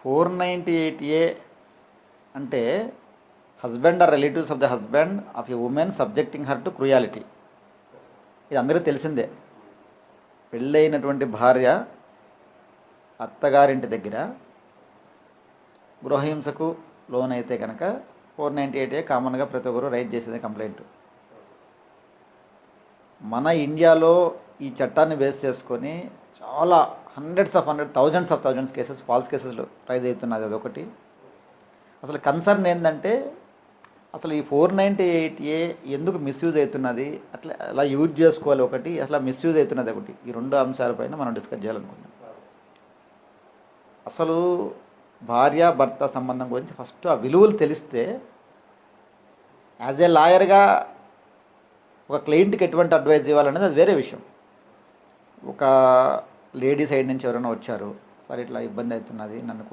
498A అంటే husband or relatives of the husband of a woman subjecting her to cruelty. ఇది అందరికీ తెలిసిందే. పెళ్ళైనటువంటి భార్య అత్తగారింటి దగ్గర గృహహింసకు లోనైతే కనుక 498A కామన్గా ప్రతి ఒక్కరు రైట్ చేసేదే కంప్లైంట్. మన ఇండియాలో ఈ చట్టాన్ని బేస్ చేసుకొని చాలా thousands cases, false cases rise అవుతున్నది. అదొకటి. అసలు కన్సర్న్ ఏంటంటే అసలు ఈ 498A ఎందుకు మిస్యూజ్ అవుతున్నది, అట్లా అలా యూజ్ చేసుకోవాలి ఒకటి, అసలు మిస్యూజ్ అవుతున్నది ఒకటి. ఈ రెండు అంశాలపైన మనం డిస్కస్ చేయాలనుకుంటున్నాం. అసలు భార్య భర్త సంబంధం గురించి ఫస్ట్ ఆ విలువలు తెలిస్తే యాజ్ ఏ లాయర్గా ఒక క్లయింట్కి ఎటువంటి అడ్వైజ్ ఇవ్వాలనేది అది వేరే విషయం. ఒక లేడీ సైడ్ నుంచి ఎవరైనా వచ్చారు, సరే ఇట్లా ఇబ్బంది అవుతున్నది, నన్ను